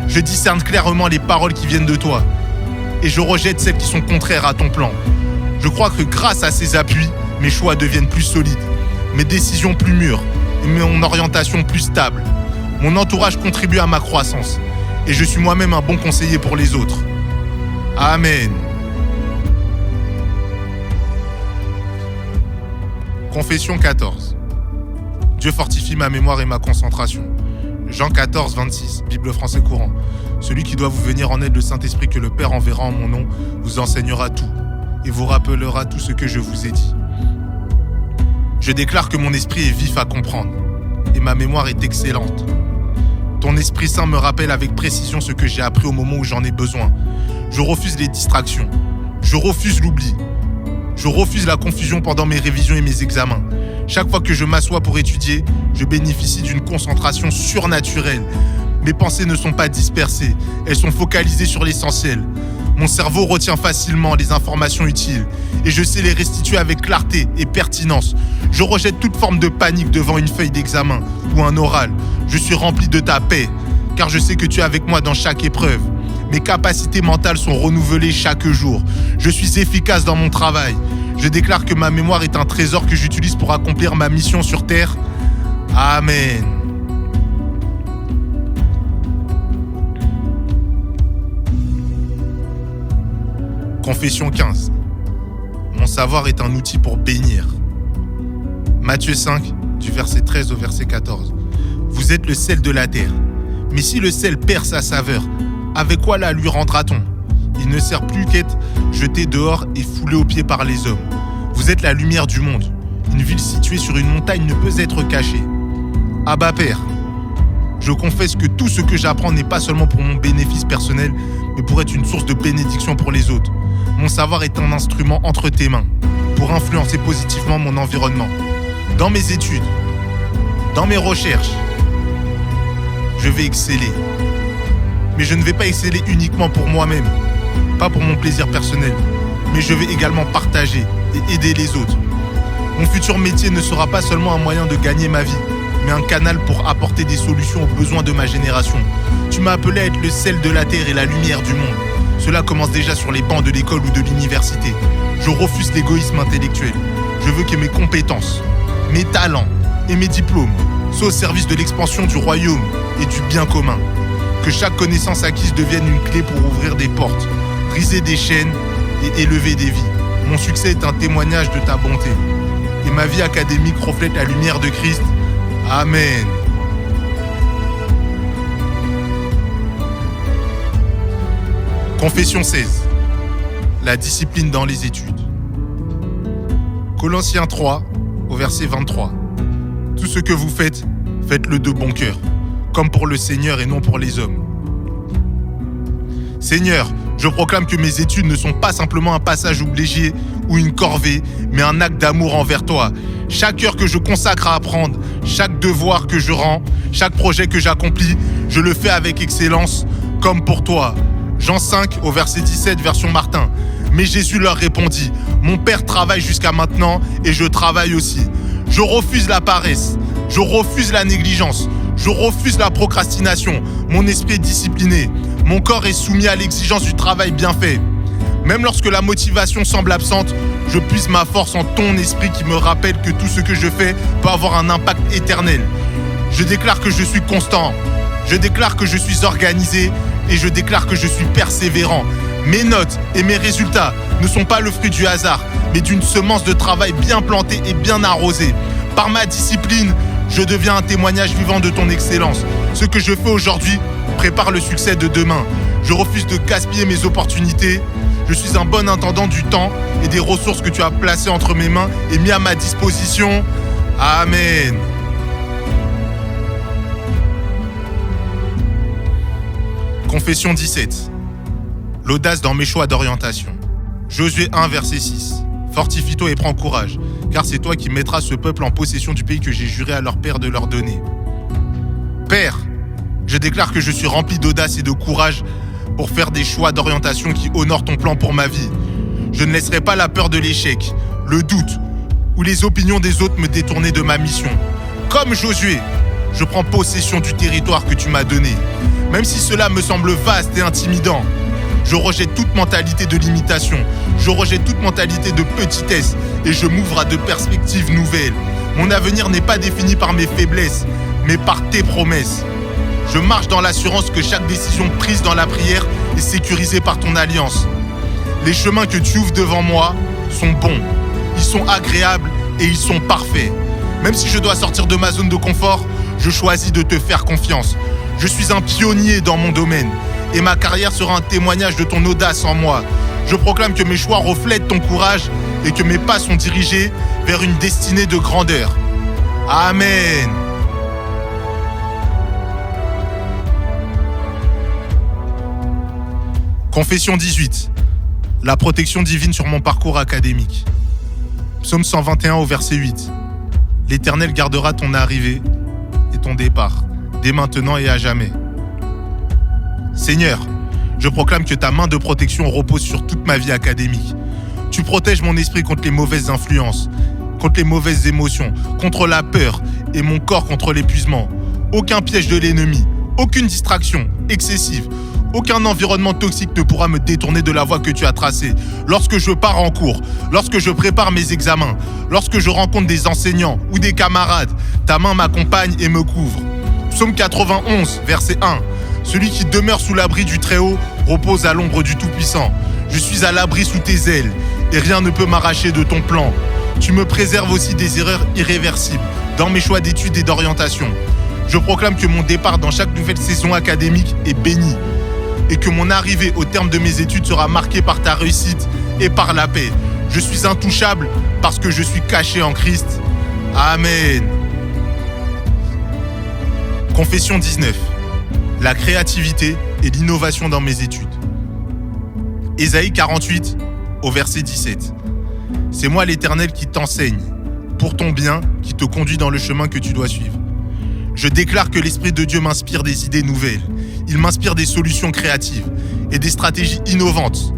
[SPEAKER 1] Je discerne clairement les paroles qui viennent de toi et je rejette celles qui sont contraires à ton plan. Je crois que grâce à ces appuis, mes choix deviennent plus solides, mes décisions plus mûres et mon orientation plus stable. Mon entourage contribue à ma croissance et je suis moi-même un bon conseiller pour les autres. Amen. Confession 14. Dieu fortifie ma mémoire et ma concentration. Jean 14, 26, Bible français courant. Celui qui doit vous venir en aide, le Saint-Esprit que le Père enverra en mon nom, vous enseignera tout et vous rappellera tout ce que je vous ai dit. Je déclare que mon esprit est vif à comprendre et ma mémoire est excellente. Ton Esprit Saint me rappelle avec précision ce que j'ai appris au moment où j'en ai besoin. Je refuse les distractions. Je refuse l'oubli. Je refuse la confusion pendant mes révisions et mes examens. Chaque fois que je m'assois pour étudier, je bénéficie d'une concentration surnaturelle. Mes pensées ne sont pas dispersées, elles sont focalisées sur l'essentiel. Mon cerveau retient facilement les informations utiles et je sais les restituer avec clarté et pertinence. Je rejette toute forme de panique devant une feuille d'examen ou un oral. Je suis rempli de ta paix, car je sais que tu es avec moi dans chaque épreuve. Mes capacités mentales sont renouvelées chaque jour. Je suis efficace dans mon travail. Je déclare que ma mémoire est un trésor que j'utilise pour accomplir ma mission sur terre. Amen. Confession 15. Mon savoir est un outil pour bénir. Matthieu 5, du verset 13 au verset 14. Vous êtes le sel de la terre. Mais si le sel perd sa saveur, avec quoi la lui rendra-t-on ? Il ne sert plus qu'être jeté dehors et foulé aux pieds par les hommes. Vous êtes la lumière du monde. Une ville située sur une montagne ne peut être cachée. Abba Père, je confesse que tout ce que j'apprends n'est pas seulement pour mon bénéfice personnel, mais pour être une source de bénédiction pour les autres. Mon savoir est un instrument entre tes mains pour influencer positivement mon environnement. Dans mes études, dans mes recherches, je vais exceller. Mais je ne vais pas exceller uniquement pour moi-même, pas pour mon plaisir personnel, mais je vais également partager et aider les autres. Mon futur métier ne sera pas seulement un moyen de gagner ma vie, mais un canal pour apporter des solutions aux besoins de ma génération. Tu m'as appelé à être le sel de la terre et la lumière du monde. Cela commence déjà sur les bancs de l'école ou de l'université. Je refuse l'égoïsme intellectuel. Je veux que mes compétences, mes talents et mes diplômes soient au service de l'expansion du royaume et du bien commun. Que Que chaque connaissance acquise devienne une clé pour ouvrir des portes, briser des chaînes et élever des vies. Mon succès est un témoignage de ta bonté. Et ma vie académique reflète la lumière de Christ. Amen. Confession 16. La discipline dans les études. Colossiens 3, au verset 23. Tout ce que vous faites, faites-le de bon cœur, comme pour le Seigneur et non pour les hommes. Seigneur, je proclame que mes études ne sont pas simplement un passage obligé ou une corvée, mais un acte d'amour envers toi. Chaque heure que je consacre à apprendre, chaque devoir que je rends, chaque projet que j'accomplis, je le fais avec excellence, comme pour toi. Jean 5, au verset 17, version Martin. Mais Jésus leur répondit, « Mon Père travaille jusqu'à maintenant et je travaille aussi. Je refuse la paresse, je refuse la négligence, je refuse la procrastination. Mon esprit est discipliné, mon corps est soumis à l'exigence du travail bien fait. Même lorsque la motivation semble absente, je puise ma force en ton esprit qui me rappelle que tout ce que je fais peut avoir un impact éternel. Je déclare que je suis constant, je déclare que je suis organisé et je déclare que je suis persévérant. Mes notes et mes résultats ne sont pas le fruit du hasard, mais d'une semence de travail bien plantée et bien arrosée. Par ma discipline, je deviens un témoignage vivant de ton excellence. Ce que je fais aujourd'hui prépare le succès de demain. Je refuse de gaspiller mes opportunités. Je suis un bon intendant du temps et des ressources que tu as placées entre mes mains et mis à ma disposition. Amen. Confession 17. L'audace dans mes choix d'orientation. Josué 1, verset 6. Fortifie-toi et prends courage, car c'est toi qui mettras ce peuple en possession du pays que j'ai juré à leur père de leur donner. Père, je déclare que je suis rempli d'audace et de courage pour faire des choix d'orientation qui honorent ton plan pour ma vie. Je ne laisserai pas la peur de l'échec, le doute ou les opinions des autres me détourner de ma mission. Comme Josué, je prends possession du territoire que tu m'as donné. Même si cela me semble vaste et intimidant, je rejette toute mentalité de limitation, je rejette toute mentalité de petitesse et je m'ouvre à de perspectives nouvelles. Mon avenir n'est pas défini par mes faiblesses, mais par tes promesses. Je marche dans l'assurance que chaque décision prise dans la prière est sécurisée par ton alliance. Les chemins que tu ouvres devant moi sont bons, ils sont agréables et ils sont parfaits. Même si je dois sortir de ma zone de confort, je choisis de te faire confiance. Je suis un pionnier dans mon domaine et ma carrière sera un témoignage de ton audace en moi. Je proclame que mes choix reflètent ton courage et que mes pas sont dirigés vers une destinée de grandeur. Amen. Confession 18. La protection divine sur mon parcours académique. Psaume 121 au verset 8. L'Éternel gardera ton arrivée et ton départ, dès maintenant et à jamais. Seigneur, je proclame que ta main de protection repose sur toute ma vie académique. Tu protèges mon esprit contre les mauvaises influences, contre les mauvaises émotions, contre la peur et mon corps contre l'épuisement. Aucun piège de l'ennemi, aucune distraction excessive, aucun environnement toxique ne pourra me détourner de la voie que tu as tracée. Lorsque je pars en cours, lorsque je prépare mes examens, lorsque je rencontre des enseignants ou des camarades, ta main m'accompagne et me couvre. Psaume 91, verset 1. Celui qui demeure sous l'abri du Très-Haut repose à l'ombre du Tout-Puissant. Je suis à l'abri sous tes ailes et rien ne peut m'arracher de ton plan. Tu me préserves aussi des erreurs irréversibles dans mes choix d'études et d'orientation. Je proclame que mon départ dans chaque nouvelle saison académique est béni et que mon arrivée au terme de mes études sera marquée par ta réussite et par la paix. Je suis intouchable parce que je suis caché en Christ. Amen. Confession 19. La créativité et l'innovation dans mes études. Ésaïe 48, au verset 17. C'est moi l'Éternel qui t'enseigne, pour ton bien, qui te conduit dans le chemin que tu dois suivre. Je déclare que l'Esprit de Dieu m'inspire des idées nouvelles. Il m'inspire des solutions créatives et des stratégies innovantes.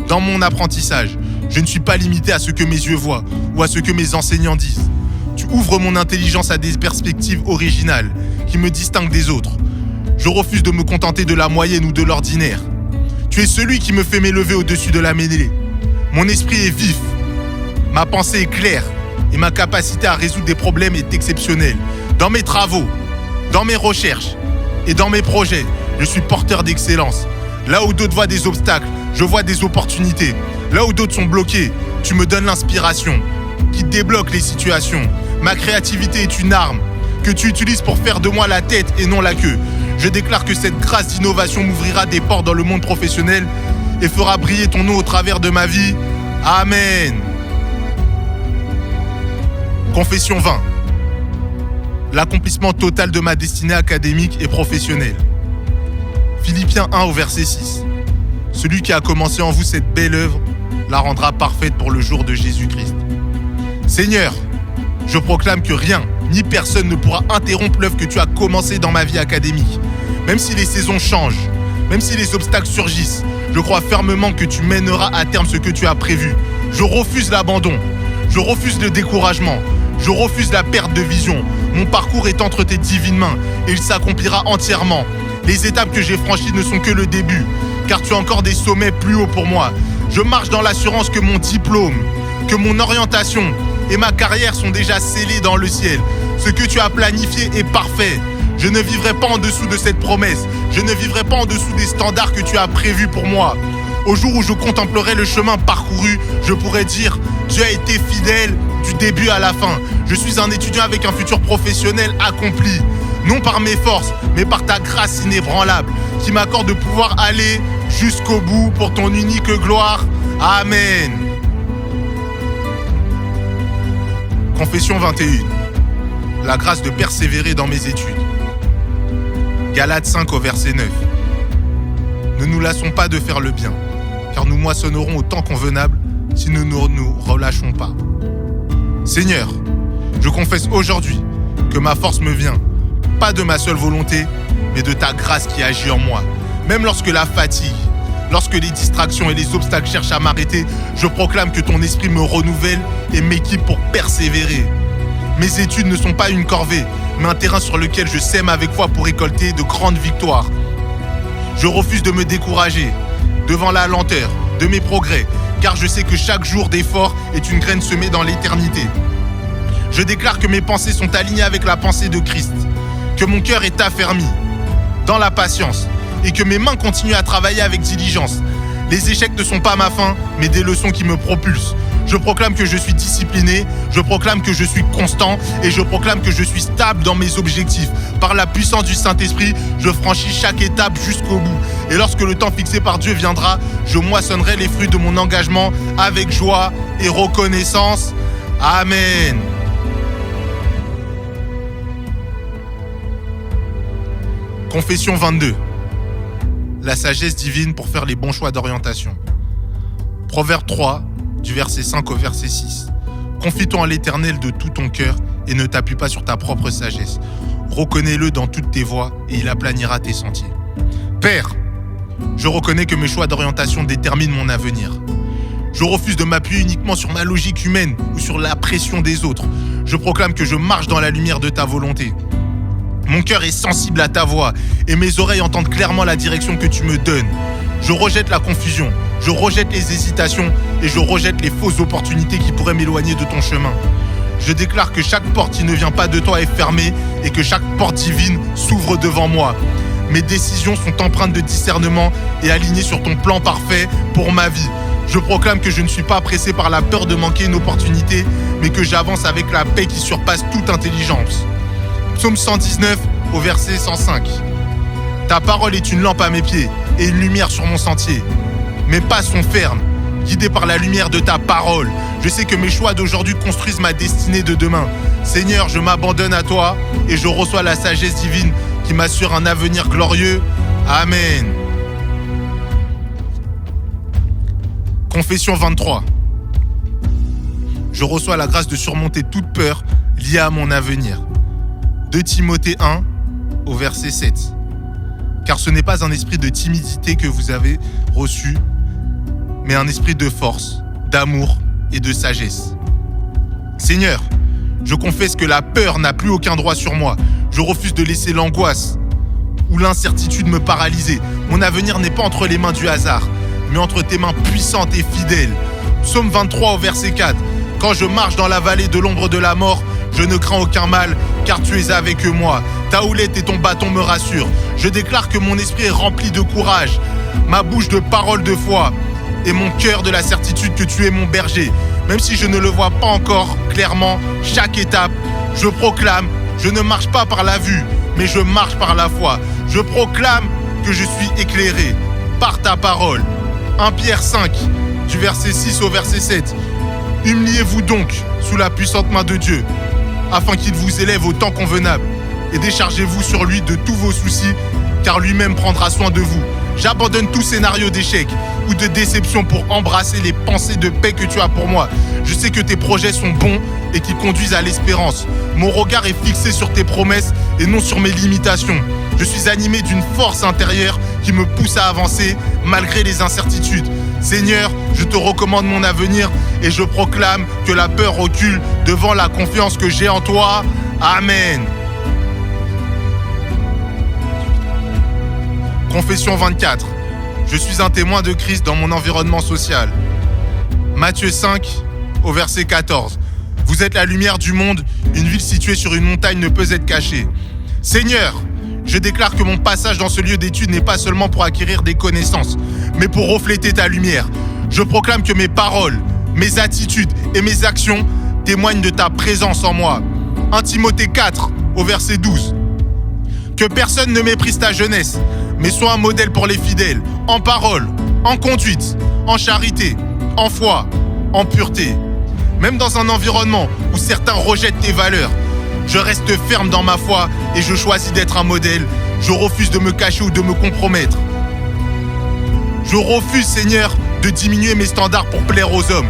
[SPEAKER 1] Dans mon apprentissage, je ne suis pas limité à ce que mes yeux voient ou à ce que mes enseignants disent. Tu ouvres mon intelligence à des perspectives originales qui me distinguent des autres. Je refuse de me contenter de la moyenne ou de l'ordinaire. Tu es celui qui me fait m'élever au-dessus de la mêlée. Mon esprit est vif, ma pensée est claire et ma capacité à résoudre des problèmes est exceptionnelle. Dans mes travaux, dans mes recherches et dans mes projets, Je suis porteur d'excellence. Là où d'autres voient des obstacles, je vois des opportunités. Là où d'autres sont bloqués, tu me donnes l'inspiration qui débloque les situations. Ma créativité est une arme que tu utilises pour faire de moi la tête et non la queue. Je déclare que cette grâce d'innovation m'ouvrira des portes dans le monde professionnel et fera briller ton nom au travers de ma vie. Amen. Confession 20. L'accomplissement total de ma destinée académique et professionnelle. Philippiens 1 au verset 6. Celui qui a commencé en vous cette belle œuvre la rendra parfaite pour le jour de Jésus-Christ. Seigneur, je proclame que rien ni personne ne pourra interrompre l'œuvre que tu as commencée dans ma vie académique. Même si les saisons changent, même si les obstacles surgissent, je crois fermement que tu mèneras à terme ce que tu as prévu. Je refuse l'abandon, je refuse le découragement, je refuse la perte de vision. Mon parcours est entre tes divines mains et il s'accomplira entièrement. Les étapes que j'ai franchies ne sont que le début, car tu as encore des sommets plus hauts pour moi. Je marche dans l'assurance que mon diplôme, que mon orientation et ma carrière sont déjà scellés dans le ciel. Ce que tu as planifié est parfait. Je ne vivrai pas en dessous de cette promesse. Je ne vivrai pas en dessous des standards que tu as prévus pour moi. Au jour où je contemplerai le chemin parcouru, je pourrai dire « Dieu a été fidèle du début à la fin. Je suis un étudiant avec un futur professionnel accompli. Non par mes forces, mais par ta grâce inébranlable, qui m'accorde de pouvoir aller jusqu'au bout pour ton unique gloire. Amen. » Confession 21. La grâce de persévérer dans mes études. Galates 5 au verset 9. Ne nous lassons pas de faire le bien, car nous moissonnerons au temps convenable si nous ne nous relâchons pas. Seigneur, je confesse aujourd'hui que ma force me vient, pas de ma seule volonté, mais de ta grâce qui agit en moi. Même lorsque la fatigue, lorsque les distractions et les obstacles cherchent à m'arrêter, je proclame que ton esprit me renouvelle et m'équipe pour persévérer. Mes études ne sont pas une corvée, mais un terrain sur lequel je sème avec foi pour récolter de grandes victoires. Je refuse de me décourager devant la lenteur de mes progrès, car je sais que chaque jour d'effort est une graine semée dans l'éternité. Je déclare que mes pensées sont alignées avec la pensée de Christ, que mon cœur est affermi dans la patience et que mes mains continuent à travailler avec diligence. Les échecs ne sont pas ma fin, mais des leçons qui me propulsent. Je proclame que je suis discipliné, je proclame que je suis constant et je proclame que je suis stable dans mes objectifs. Par la puissance du Saint-Esprit, je franchis chaque étape jusqu'au bout. Et lorsque le temps fixé par Dieu viendra, je moissonnerai les fruits de mon engagement avec joie et reconnaissance. Amen. Confession 22. La sagesse divine pour faire les bons choix d'orientation. Proverbe 3, du verset 5 au verset 6. Confie-toi en l'Éternel de tout ton cœur et ne t'appuie pas sur ta propre sagesse. Reconnais-le dans toutes tes voies et il aplanira tes sentiers. Père, je reconnais que mes choix d'orientation déterminent mon avenir. Je refuse de m'appuyer uniquement sur ma logique humaine ou sur la pression des autres. Je proclame que je marche dans la lumière de ta volonté. Mon cœur est sensible à ta voix et mes oreilles entendent clairement la direction que tu me donnes. Je rejette la confusion, je rejette les hésitations et je rejette les fausses opportunités qui pourraient m'éloigner de ton chemin. Je déclare que chaque porte qui ne vient pas de toi est fermée et que chaque porte divine s'ouvre devant moi. Mes décisions sont empreintes de discernement et alignées sur ton plan parfait pour ma vie. Je proclame que je ne suis pas pressé par la peur de manquer une opportunité, mais que j'avance avec la paix qui surpasse toute intelligence. Psaume 119 au verset 105. Ta parole est une lampe à mes pieds et une lumière sur mon sentier. Mes pas sont fermes, guidés par la lumière de ta parole. Je sais que mes choix d'aujourd'hui construisent ma destinée de demain. Seigneur, je m'abandonne à toi et je reçois la sagesse divine qui m'assure un avenir glorieux. Amen. Confession 23. Je reçois la grâce de surmonter toute peur liée à mon avenir. 2 Timothée 1 au verset 7. Car ce n'est pas un esprit de timidité que vous avez reçu, mais un esprit de force, d'amour et de sagesse. Seigneur, je confesse que la peur n'a plus aucun droit sur moi. Je refuse de laisser l'angoisse ou l'incertitude me paralyser. Mon avenir n'est pas entre les mains du hasard, mais entre tes mains puissantes et fidèles. Psaume 23 au verset 4. Quand je marche dans la vallée de l'ombre de la mort, je ne crains aucun mal, car tu es avec moi. Ta houlette et ton bâton me rassurent. Je déclare que mon esprit est rempli de courage, ma bouche de paroles de foi et mon cœur de la certitude que tu es mon berger. Même si je ne le vois pas encore clairement, chaque étape, je proclame, je ne marche pas par la vue, mais je marche par la foi. Je proclame que je suis éclairé par ta parole. 1 Pierre 5, du verset 6 au verset 7. Humiliez-vous donc sous la puissante main de Dieu, afin qu'il vous élève au temps convenable, et déchargez-vous sur lui de tous vos soucis, car lui-même prendra soin de vous. J'abandonne tout scénario d'échec ou de déception pour embrasser les pensées de paix que tu as pour moi. Je sais que tes projets sont bons et qui conduisent à l'espérance. Mon regard est fixé sur tes promesses et non sur mes limitations. Je suis animé d'une force intérieure qui me pousse à avancer malgré les incertitudes. Seigneur, je te recommande mon avenir et je proclame que la peur recule devant la confiance que j'ai en toi. Amen. Confession 24. Je suis un témoin de Christ dans mon environnement social. Matthieu 5, au verset 14. Vous êtes la lumière du monde, une ville située sur une montagne ne peut être cachée. Seigneur, je déclare que mon passage dans ce lieu d'étude n'est pas seulement pour acquérir des connaissances, mais pour refléter ta lumière. Je proclame que mes paroles, mes attitudes et mes actions témoignent de ta présence en moi. 1 Timothée 4, au verset 12. Que personne ne méprise ta jeunesse, mais sois un modèle pour les fidèles, en parole, en conduite, en charité, en foi, en pureté. Même dans un environnement où certains rejettent tes valeurs, je reste ferme dans ma foi et je choisis d'être un modèle. Je refuse de me cacher ou de me compromettre. Je refuse, Seigneur, de diminuer mes standards pour plaire aux hommes.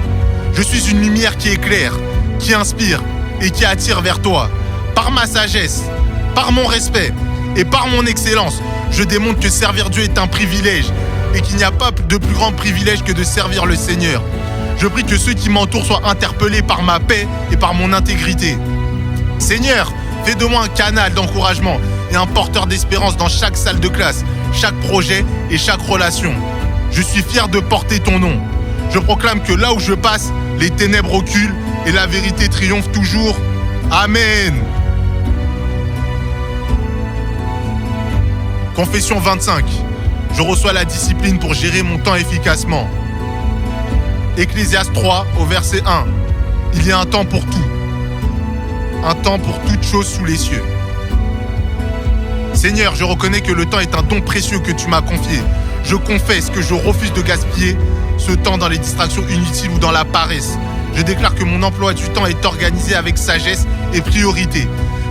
[SPEAKER 1] Je suis une lumière qui éclaire, qui inspire et qui attire vers toi. Par ma sagesse, par mon respect et par mon excellence, je démontre que servir Dieu est un privilège et qu'il n'y a pas de plus grand privilège que de servir le Seigneur. Je prie que ceux qui m'entourent soient interpellés par ma paix et par mon intégrité. Seigneur, fais de moi un canal d'encouragement et un porteur d'espérance dans chaque salle de classe, chaque projet et chaque relation. Je suis fier de porter ton nom. Je proclame que là où je passe, les ténèbres reculent et la vérité triomphe toujours. Amen. Confession 25. Je reçois la discipline pour gérer mon temps efficacement. Ecclésiaste 3 au verset 1. Il y a un temps pour tout. Un temps pour toute chose sous les cieux. Seigneur, je reconnais que le temps est un don précieux que tu m'as confié. Je confesse que je refuse de gaspiller ce temps dans les distractions inutiles ou dans la paresse. Je déclare que mon emploi du temps est organisé avec sagesse et priorité.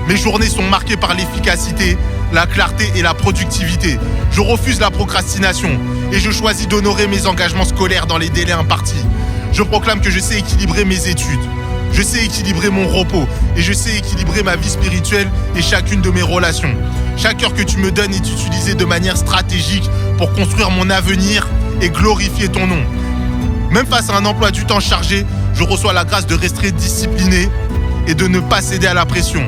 [SPEAKER 1] Mes journées sont marquées par l'efficacité, la clarté et la productivité. Je refuse la procrastination et je choisis d'honorer mes engagements scolaires dans les délais impartis. Je proclame que je sais équilibrer mes études. Je sais équilibrer mon repos et je sais équilibrer ma vie spirituelle et chacune de mes relations. Chaque heure que tu me donnes est utilisée de manière stratégique pour construire mon avenir et glorifier ton nom. Même face à un emploi du temps chargé, je reçois la grâce de rester discipliné et de ne pas céder à la pression.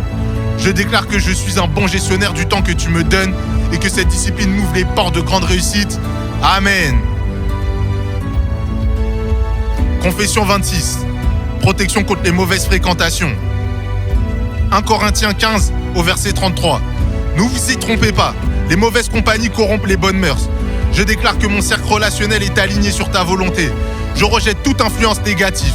[SPEAKER 1] Je déclare que je suis un bon gestionnaire du temps que tu me donnes et que cette discipline m'ouvre les portes de grande réussite. Amen. Confession 26. Protection contre les mauvaises fréquentations. 1 Corinthiens 15 au verset 33. Ne vous y trompez pas, les mauvaises compagnies corrompent les bonnes mœurs. Je déclare que mon cercle relationnel est aligné sur ta volonté. Je rejette toute influence négative,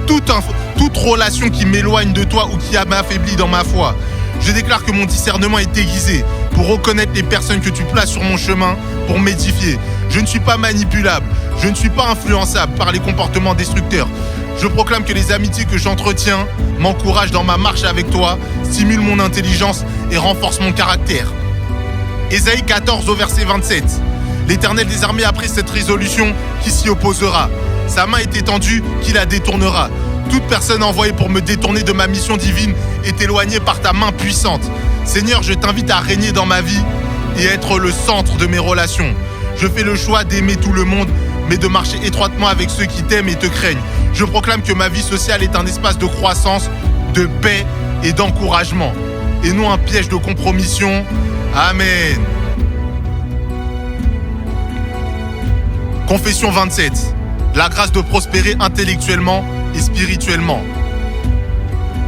[SPEAKER 1] toute relation qui m'éloigne de toi ou qui m'affaiblit dans ma foi. Je déclare que mon discernement est aiguisé pour reconnaître les personnes que tu places sur mon chemin pour m'édifier. Je ne suis pas manipulable, je ne suis pas influençable par les comportements destructeurs. Je proclame que les amitiés que j'entretiens m'encouragent dans ma marche avec toi, stimulent mon intelligence et renforcent mon caractère. Ésaïe 14 au verset 27. L'Éternel des armées a pris cette résolution qui s'y opposera. Sa main est étendue qui la détournera. Toute personne envoyée pour me détourner de ma mission divine est éloignée par ta main puissante. Seigneur, je t'invite à régner dans ma vie et être le centre de mes relations. Je fais le choix d'aimer tout le monde, mais de marcher étroitement avec ceux qui t'aiment et te craignent. Je proclame que ma vie sociale est un espace de croissance, de paix et d'encouragement, et non un piège de compromission. Amen. Confession 27. La grâce de prospérer intellectuellement et spirituellement.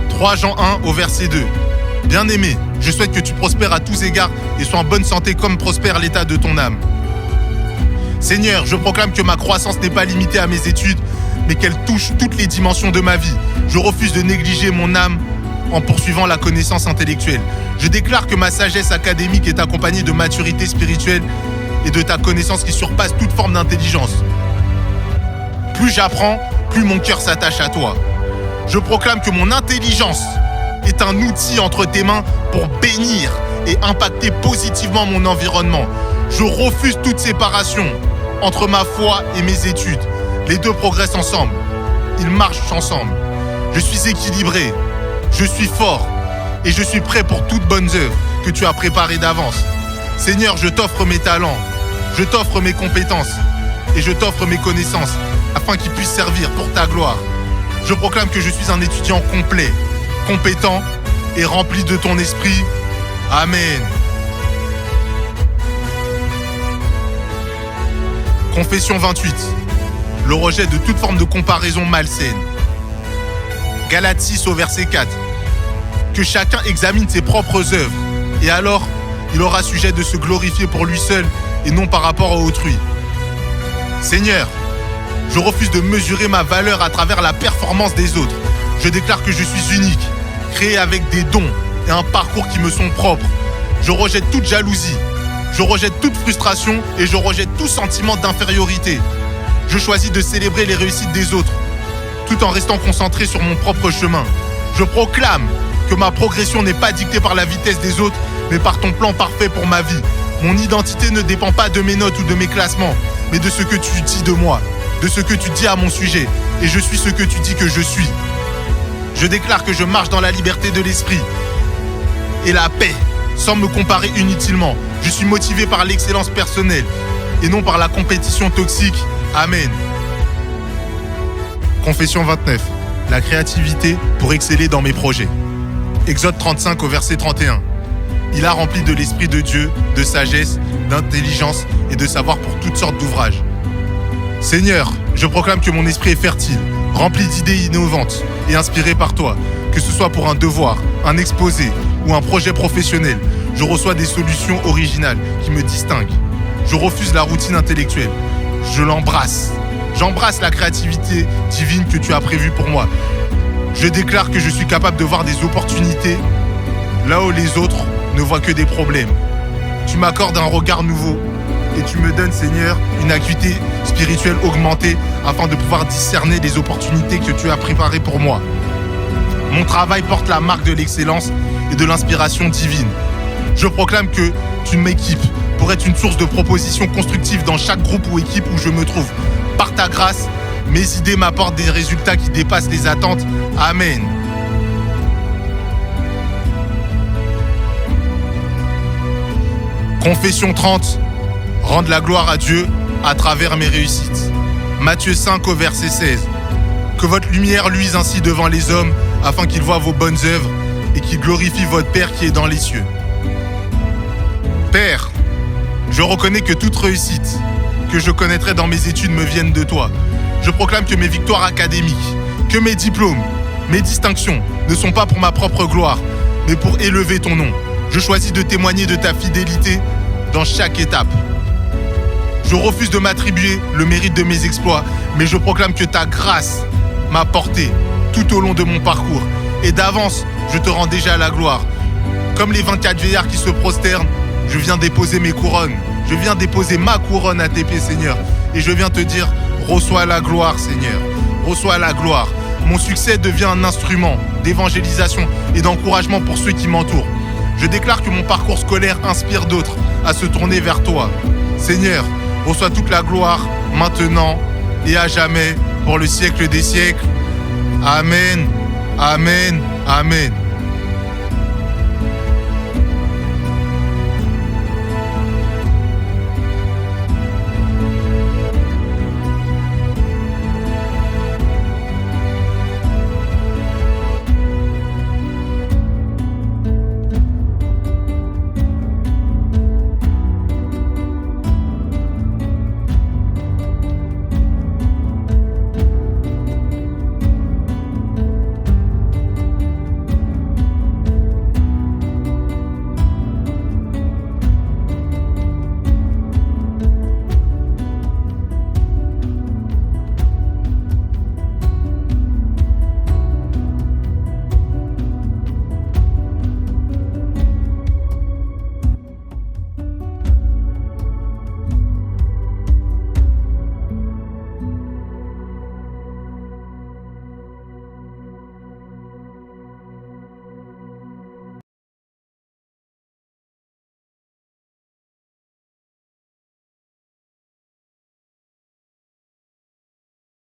[SPEAKER 1] 3 Jean 1 au verset 2. Bien-aimé, je souhaite que tu prospères à tous égards et sois en bonne santé comme prospère l'état de ton âme. Seigneur, je proclame que ma croissance n'est pas limitée à mes études, mais qu'elle touche toutes les dimensions de ma vie. Je refuse de négliger mon âme en poursuivant la connaissance intellectuelle. Je déclare que ma sagesse académique est accompagnée de maturité spirituelle et de ta connaissance qui surpasse toute forme d'intelligence. Plus j'apprends, plus mon cœur s'attache à toi. Je proclame que mon intelligence est un outil entre tes mains pour bénir et impacter positivement mon environnement. Je refuse toute séparation entre ma foi et mes études. Les deux progressent ensemble. Ils marchent ensemble. Je suis équilibré. Je suis fort. Et je suis prêt pour toute bonne œuvre que tu as préparée d'avance. Seigneur, je t'offre mes talents. Je t'offre mes compétences. Et je t'offre mes connaissances afin qu'ils puissent servir pour ta gloire. Je proclame que je suis un étudiant complet, compétent et rempli de ton esprit. Amen. Confession 28. Le rejet de toute forme de comparaison malsaine. Galates 6 au verset 4. Que chacun examine ses propres œuvres, et alors il aura sujet de se glorifier pour lui seul et non par rapport à autrui. Seigneur, je refuse de mesurer ma valeur à travers la performance des autres. Je déclare que je suis unique, créé avec des dons et un parcours qui me sont propres. Je rejette toute jalousie, je rejette toute frustration et je rejette tout sentiment d'infériorité. Je choisis de célébrer les réussites des autres, tout en restant concentré sur mon propre chemin. Je proclame que ma progression n'est pas dictée par la vitesse des autres, mais par ton plan parfait pour ma vie. Mon identité ne dépend pas de mes notes ou de mes classements, mais de ce que tu dis de moi, de ce que tu dis à mon sujet, et je suis ce que tu dis que je suis. Je déclare que je marche dans la liberté de l'esprit et la paix, sans me comparer inutilement. Je suis motivé par l'excellence personnelle et non par la compétition toxique. Amen. Confession 29. La créativité pour exceller dans mes projets. Exode 35 au verset 31. Il a rempli de l'Esprit de Dieu, de sagesse, d'intelligence et de savoir pour toutes sortes d'ouvrages. Seigneur, je proclame que mon esprit est fertile, rempli d'idées innovantes et inspiré par toi. Que ce soit pour un devoir, un exposé ou un projet professionnel, je reçois des solutions originales qui me distinguent. Je refuse la routine intellectuelle. Je l'embrasse. J'embrasse la créativité divine que tu as prévue pour moi. Je déclare que je suis capable de voir des opportunités là où les autres ne voient que des problèmes. Tu m'accordes un regard nouveau et tu me donnes, Seigneur, une acuité spirituelle augmentée afin de pouvoir discerner les opportunités que tu as préparées pour moi. Mon travail porte la marque de l'excellence et de l'inspiration divine. Je proclame que tu m'équipes pour être une source de propositions constructives dans chaque groupe ou équipe où je me trouve. Par ta grâce, mes idées m'apportent des résultats qui dépassent les attentes. Amen. Confession 30. Rendre la gloire à Dieu à travers mes réussites. Matthieu 5 au verset 16. Que votre lumière luise ainsi devant les hommes afin qu'ils voient vos bonnes œuvres et qu'ils glorifient votre Père qui est dans les cieux. Père, je reconnais que toute réussite que je connaîtrai dans mes études me viennent de toi. Je proclame que mes victoires académiques, que mes diplômes, mes distinctions ne sont pas pour ma propre gloire, mais pour élever ton nom. Je choisis de témoigner de ta fidélité dans chaque étape. Je refuse de m'attribuer le mérite de mes exploits, mais je proclame que ta grâce m'a porté tout au long de mon parcours. Et d'avance, je te rends déjà la gloire. Comme les 24 vieillards qui se prosternent, je viens déposer mes couronnes. Je viens déposer ma couronne à tes pieds, Seigneur. Et je viens te dire, reçois la gloire, Seigneur. Reçois la gloire. Mon succès devient un instrument d'évangélisation et d'encouragement pour ceux qui m'entourent. Je déclare que mon parcours scolaire inspire d'autres à se tourner vers toi. Seigneur, reçois toute la gloire, maintenant et à jamais, pour le siècle des siècles. Amen, amen, amen.